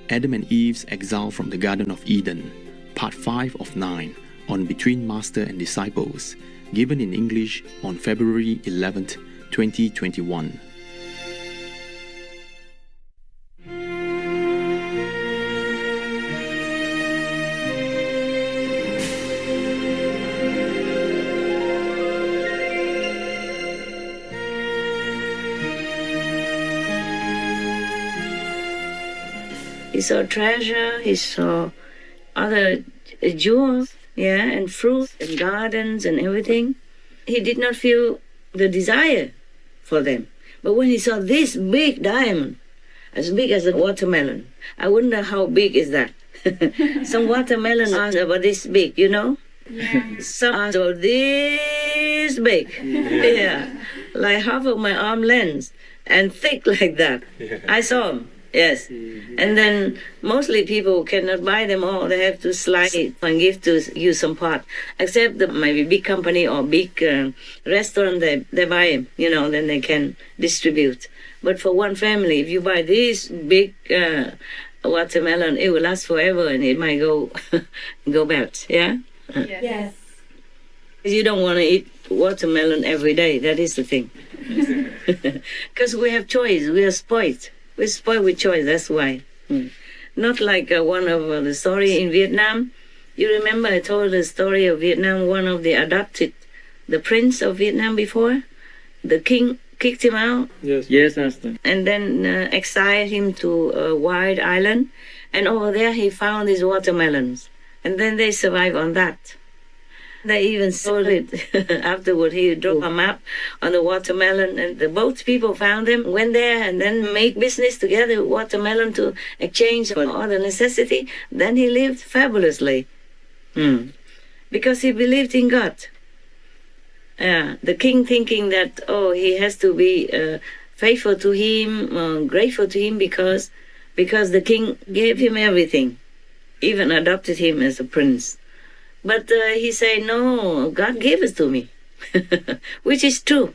Adam and Eve's Exile from the Garden of Eden, Part 5 of 9, on Between Master and Disciples, given in English on February 11th, 2021. He saw treasure, he saw other jewels, and fruits and gardens and everything. He did not feel the desire for them. But when he saw this big diamond, as big as a watermelon, I wonder how big is that? Some watermelon are about this big, you know? Yeah. Some are about this big. Yeah. Like half of my arm length and thick like that. Yeah. I saw them. Yes. And then mostly people cannot buy them all. They have to slice it and give to you some part. Except the maybe big company or big restaurant, they buy them, then they can distribute. But for one family, if you buy this big watermelon, it will last forever and it might go bad, yeah? Yes. You don't want to eat watermelon every day. That is the thing. Because we have choice. We are spoiled. We're spoiled with choice, that's why. Not like one of the story in Vietnam. You remember I told the story of Vietnam, one of the adopted, the prince of Vietnam before? The king kicked him out. Yes, Master. And then exiled him to a wild island. And over there he found these watermelons. And then they survived on that. They even sold it afterward. He drew a map on the watermelon, and the boat people found them, went there, and then made business together with watermelon to exchange for all the necessity. Then he lived fabulously, because he believed in God. The king thinking that, he has to be faithful to him, grateful to him, because the king gave him everything, even adopted him as a prince. But he said, no, God gave it to me, which is true.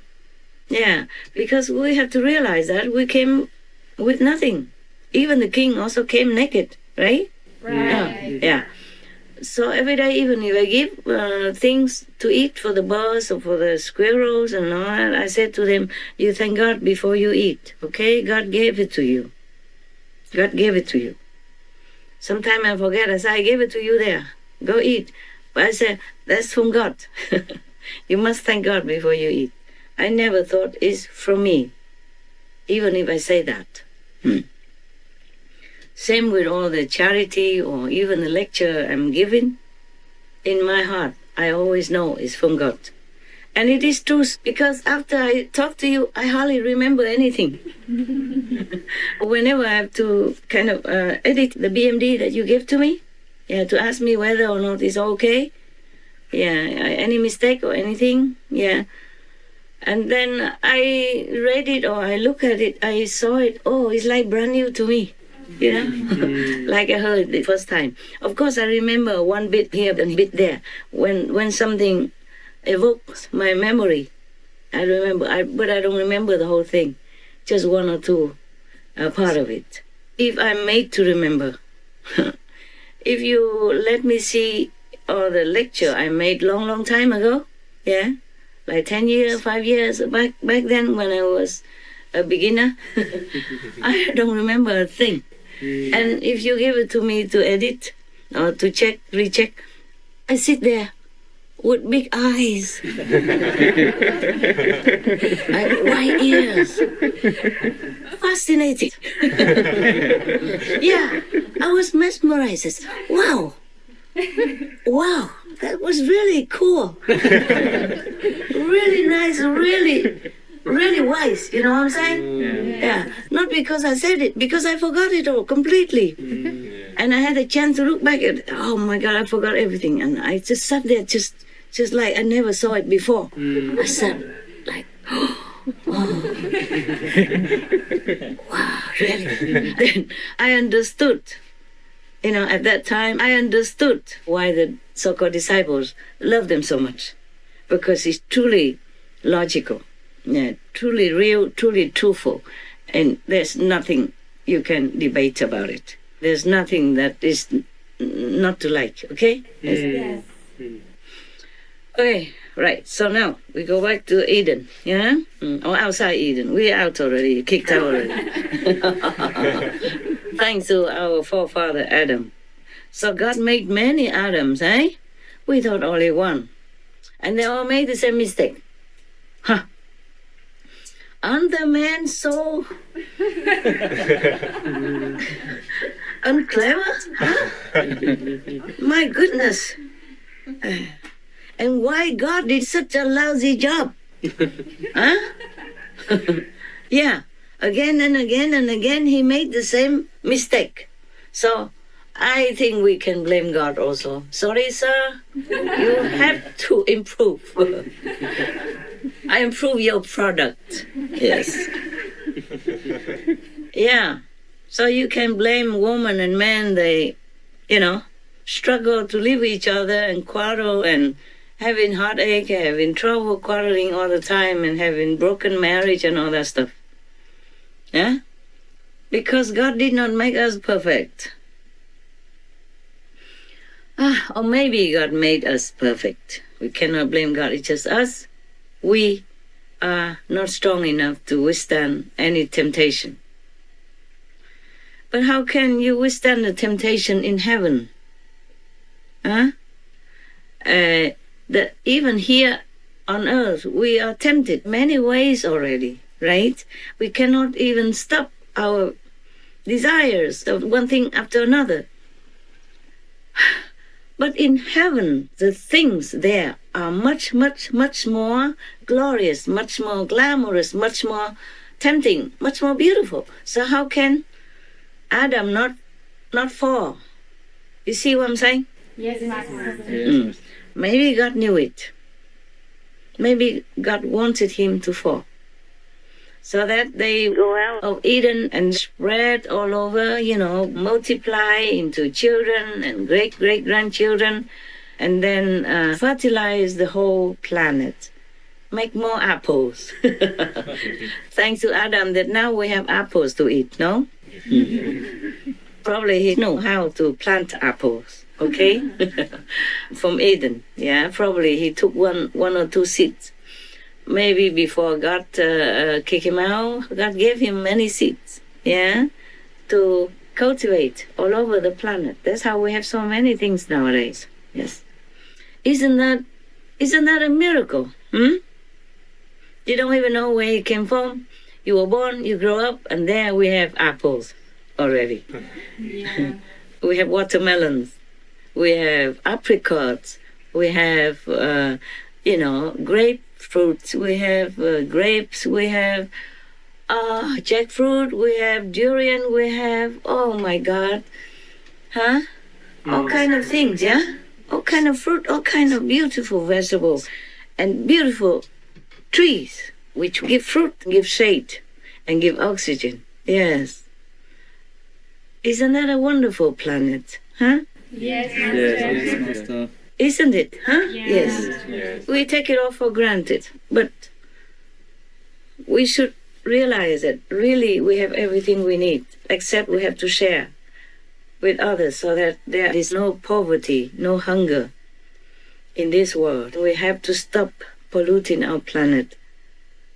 Yeah, because we have to realize that we came with nothing. Even the king also came naked, right? Right. Yeah. So every day, even if I give things to eat for the birds or for the squirrels and all that, I said to them, you thank God before you eat, okay? God gave it to you. God gave it to you. Sometimes I forget, I say, I gave it to you there. Go eat. But I said, that's from God. You must thank God before you eat. I never thought it's from me, even if I say that. Same with all the charity or even the lecture I'm giving. In my heart, I always know it's from God. And it is true, because after I talk to you, I hardly remember anything. Whenever I have to kind of edit the BMD that you give to me, to ask me whether or not it's okay. Any mistake or anything. And then I read it or I look at it, I saw it, it's like brand new to me. Like I heard it the first time. Of course, I remember one bit here and a bit there. When something evokes my memory, I remember, but I don't remember the whole thing. Just one or two part of it. If I'm made to remember. If you let me see the lecture I made long time ago, like 10 years, 5 years back then when I was a beginner, I don't remember a thing. And if you give it to me to edit or to check, recheck, I sit there with big eyes, like white ears, fascinated. I was mesmerized. Wow, that was really cool. Really nice, really wise, you know what I'm saying? Not because I said it, because I forgot it all completely. And I had a chance to look back at, oh my God, I forgot everything. And I just sat there just like I never saw it before. I sat like, wow, really? Then I understood, at that time, I understood why the so-called disciples loved them so much. Because it's truly logical, truly real, truly truthful. And there's nothing you can debate about it. There's nothing that is not to like, okay? Yes. Okay, right. So now we go back to Eden, yeah? Or outside Eden. We're out already, kicked out already. Thanks to our forefather Adam. So God made many Adams, eh? We thought only one. And they all made the same mistake. Huh. Aren't the men so unclever? Huh? My goodness. And why God did such a lousy job? Huh? Yeah. Again and again and again he made the same mistake. So I think we can blame God also. Sorry, sir. You have to improve. I improve your product. Yes. Yeah. So you can blame woman and man. They, struggle to live with each other and quarrel and having heartache, having trouble quarreling all the time and having broken marriage and all that stuff. Yeah? Because God did not make us perfect. Or maybe God made us perfect. We cannot blame God. It's just us. We are not strong enough to withstand any temptation. But how can you withstand the temptation in heaven? Huh? Even here on earth, we are tempted many ways already, right? We cannot even stop our desires of one thing after another. But in heaven, the things there are much, much, much more glorious, much more glamorous, much more tempting, much more beautiful. So how can Adam not fall? You see what I'm saying? Yes, Master. Maybe God knew it. Maybe God wanted him to fall. So that they go out of Eden and spread all over, multiply into children and great-great-grandchildren, and then fertilize the whole planet. Make more apples. Thanks to Adam that now we have apples to eat, no? Probably he knew how to plant apples, okay? From Eden, yeah? Probably he took one or two seeds. Maybe before God kicked him out, God gave him many seeds, yeah, to cultivate all over the planet. That's how we have so many things nowadays. Yes, isn't that a miracle? You don't even know where it came from. You were born, you grow up, and there we have apples already. Yeah. We have watermelons, we have apricots, we have grapefruits, we have grapes, we have jackfruit, we have durian, we have, oh my God, all kind of things, yeah? All kind of fruit, all kind of beautiful vegetables, and beautiful trees, which give fruit, give shade, and give oxygen. Yes. Isn't that a wonderful planet, huh? Yes, Yes, Master. Isn't it, huh? Yes. Yes. We take it all for granted, but we should realize that really we have everything we need, except we have to share with others so that there is no poverty, no hunger in this world. We have to stop polluting our planet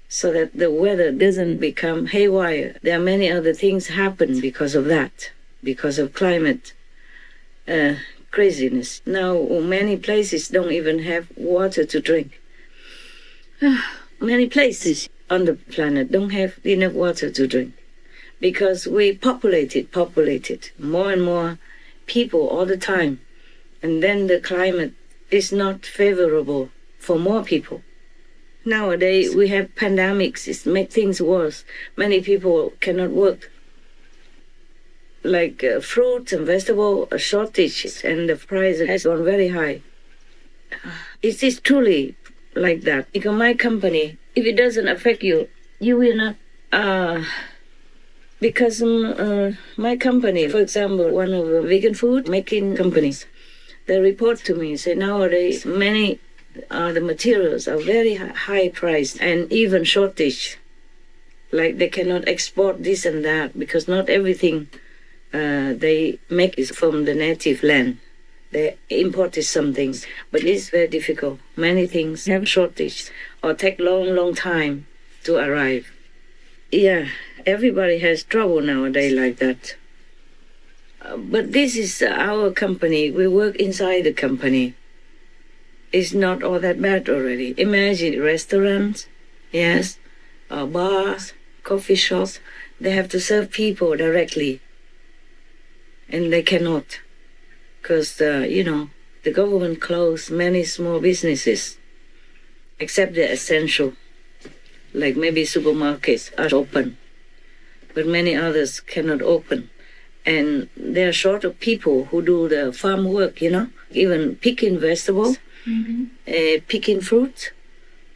so that the weather doesn't become haywire. There are many other things happen because of that, because of climate craziness. Now many places don't even have water to drink. Many places on the planet don't have enough water to drink because we populated more and more people all the time, and then the climate is not favorable for more people. Nowadays we have pandemics. It makes things worse. Many people cannot work. Like fruits and vegetable shortage, and the price has gone very high. It is truly like that. Because my company, if it doesn't affect you, you will not. Because my company, for example, one of the vegan food making companies, they report to me, say nowadays many the materials are very high priced and even shortage. Like they cannot export this and that because not everything they make it from the native land. They imported some things, but it's very difficult. Many things have shortage or take long time to arrive. Yeah, everybody has trouble nowadays like that. But this is our company. We work inside the company. It's not all that bad already. Imagine restaurants, yes, bars, coffee shops. They have to serve people directly. And they cannot. Because, the government closed many small businesses, except the essential. Like maybe supermarkets are open. But many others cannot open. And they're short of people who do the farm work, even picking vegetables, picking fruit.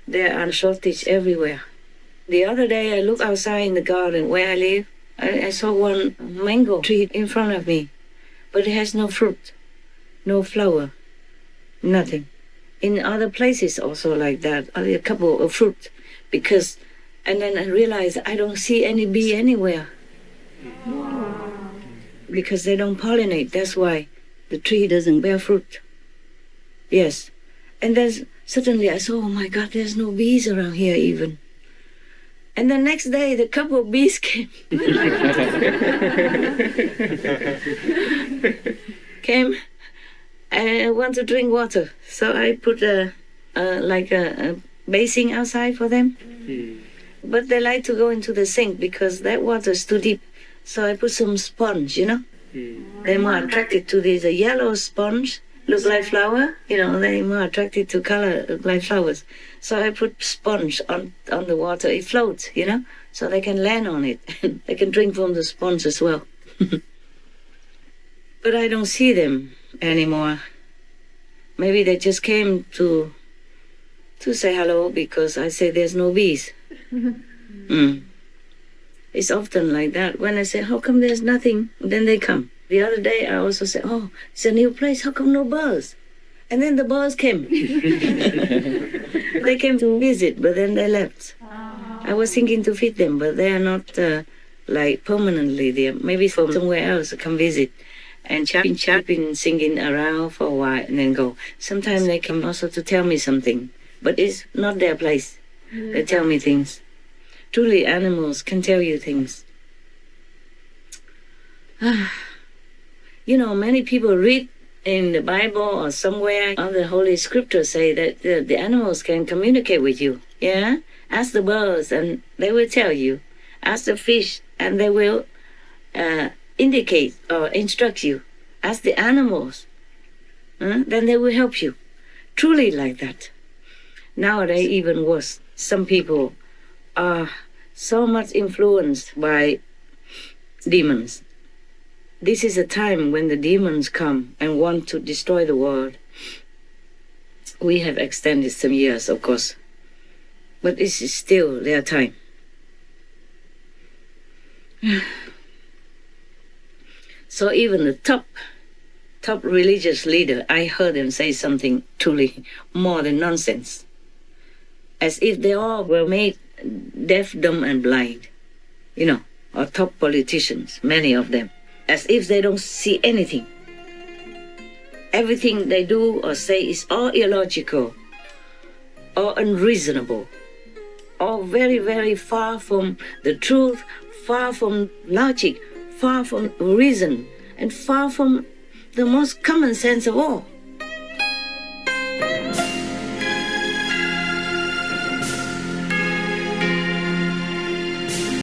There are shortage everywhere. The other day I looked outside in the garden where I live. I saw one mango tree in front of me, but it has no fruit, no flower, nothing. In other places also like that, only a couple of fruit, and then I realized I don't see any bee anywhere. Because they don't pollinate, that's why the tree doesn't bear fruit. Yes. And then suddenly I saw, oh my God, there's no bees around here even. And the next day, the couple of bees came. Came and want to drink water. So I put a basin outside for them. But they like to go into the sink because that water is too deep. So I put some sponge, They're more attracted to this yellow sponge, look like flower, they're more attracted to color, look like flowers. So I put sponge on the water, it floats, so they can land on it. They can drink from the sponge as well. But I don't see them anymore. Maybe they just came to say hello because I say there's no bees. It's often like that. When I say, how come there's nothing? Then they come. The other day I also said, oh, it's a new place. How come no birds? And then the birds came. They came to visit, but then they left. I was thinking to feed them, but they are not permanently there. Maybe from somewhere else to come visit. And chirping, singing around for a while and then go. Sometimes they come also to tell me something, but it's not their place. They tell me things. Truly, animals can tell you things. Many people read in the Bible or somewhere on the Holy Scripture say that the animals can communicate with you. Yeah? Ask the birds and they will tell you. Ask the fish and they will indicate or instruct you. Ask the animals. Then they will help you. Truly like that. Nowadays, even worse. Some people are so much influenced by demons. This is a time when the demons come and want to destroy the world. We have extended some years, of course, but this is still their time. So even the top religious leader, I heard them say something truly more than nonsense. As if they all were made deaf, dumb, and blind, or top politicians, many of them, as if they don't see anything. Everything they do or say is all illogical, or unreasonable, or very, very far from the truth, far from logic, far from reason, and far from the most common sense of all.